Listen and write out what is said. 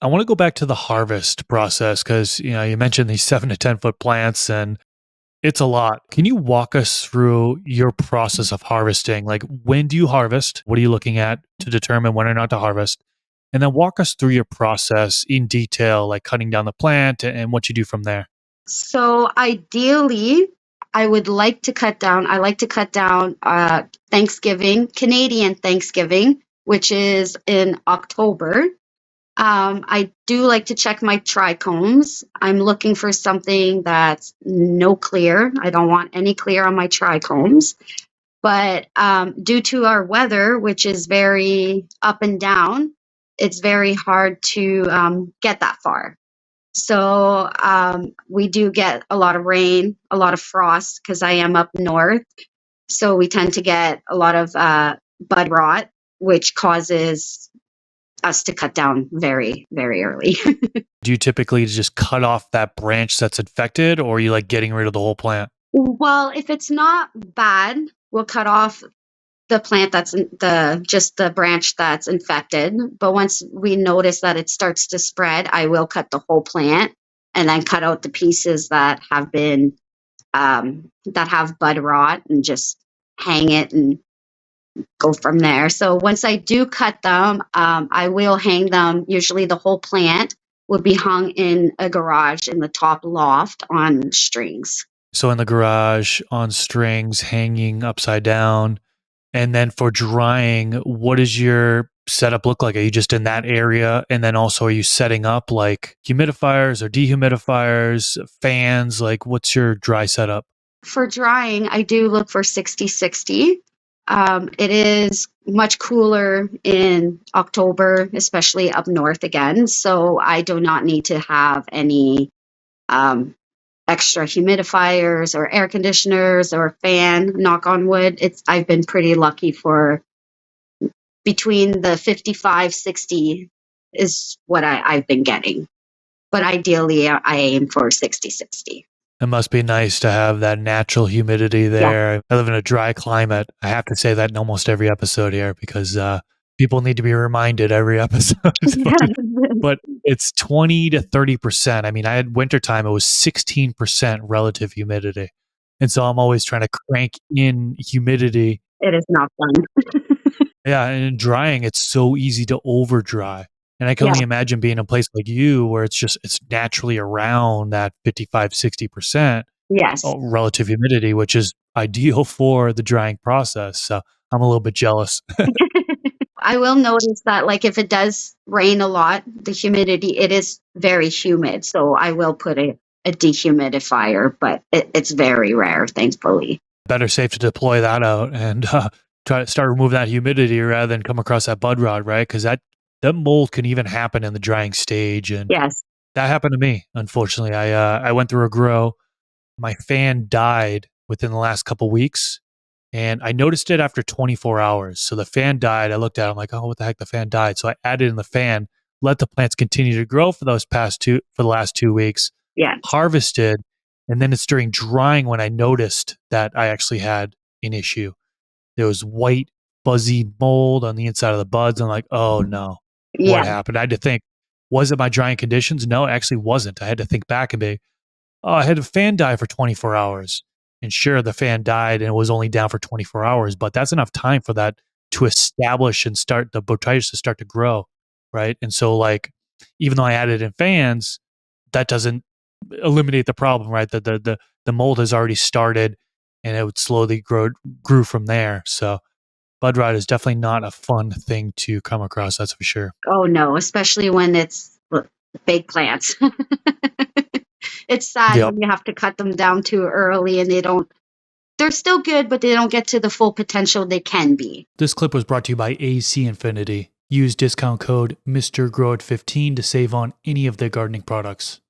I want to go back to the harvest process because you mentioned these 7 to 10 foot plants, and it's a lot. Can you walk us through your process of harvesting? Like, when do you harvest? What are you looking at to determine when or not to harvest? And then walk us through your process in detail, like cutting down the plant and what you do from there. So ideally, I like to cut down Thanksgiving, Canadian Thanksgiving, which is in October. I do like to check my trichomes. I'm looking for something that's no clear. I don't want any clear on my trichomes. But due to our weather, which is very up and down, it's very hard to get that far. So we do get a lot of rain, a lot of frost because I am up north. So we tend to get a lot of bud rot, which causes us to cut down very, very early. Do you typically just cut off that branch that's infected, or are you like getting rid of the whole plant? Well, if it's not bad, we'll cut off the plant that's just the branch that's infected. But once we notice that it starts to spread, I will cut the whole plant and then cut out the pieces that have bud rot and just hang it and go from there. So once I do cut them, I will hang them. Usually the whole plant will be hung in a garage in the top loft on strings. So in the garage on strings, hanging upside down. And then for drying, what does your setup look like? Are you just in that area? And then also, are you setting up like humidifiers or dehumidifiers, fans? Like, what's your dry setup? For drying, I do look for 60/60. It is much cooler in October, especially up north again. So I do not need to have any extra humidifiers or air conditioners or fan, knock on wood. I've been pretty lucky for between the 55-60 is what I've been getting. But ideally, I aim for 60/60. It must be nice to have that natural humidity Yeah. there. I live in a dry climate. I have to say that in almost every episode here because people need to be reminded every episode. But it's 20 to 30%. I mean, I had wintertime, it was 16% relative humidity. And so I'm always trying to crank in humidity. It is not fun. Yeah, and in drying, it's so easy to over dry. And I can Yeah. only imagine being in a place like you where it's naturally around that 55, 60% Yes. relative humidity, which is ideal for the drying process. So I'm a little bit jealous. I will notice that, like, if it does rain a lot, the humidity, it is very humid. So I will put a dehumidifier, but it's very rare, thankfully. Better safe to deploy that out and try to start removing that humidity rather than come across that bud rot, right? Because that mold can even happen in the drying stage, and Yes. that happened to me. Unfortunately, I went through a grow. My fan died within the last couple weeks, and I noticed it after 24 hours. So the fan died. I looked at it, I'm like, oh, what the heck? The fan died. So I added in the fan, let the plants continue to grow for the last 2 weeks, Yes. harvested, and then it's during drying when I noticed that I actually had an issue. There was white, fuzzy mold on the inside of the buds. I'm like, oh no, Yeah. what happened? I had to think, was it my drying conditions? No, it actually wasn't. I had to think back and be, oh, I had a fan die for 24 hours. And sure, the fan died and it was only down for 24 hours, but that's enough time for that to establish and start the botrytis to start to grow. Right. And so, like, even though I added in fans, that doesn't eliminate the problem, right? The mold has already started and it would slowly grew from there. So bud rot is definitely not a fun thing to come across, that's for sure. Oh, no, especially when it's big plants. It's sad Yep. when you have to cut them down too early and they're still good, but they don't get to the full potential they can be. This clip was brought to you by AC Infinity. Use discount code MrGrowIt15 to save on any of their gardening products.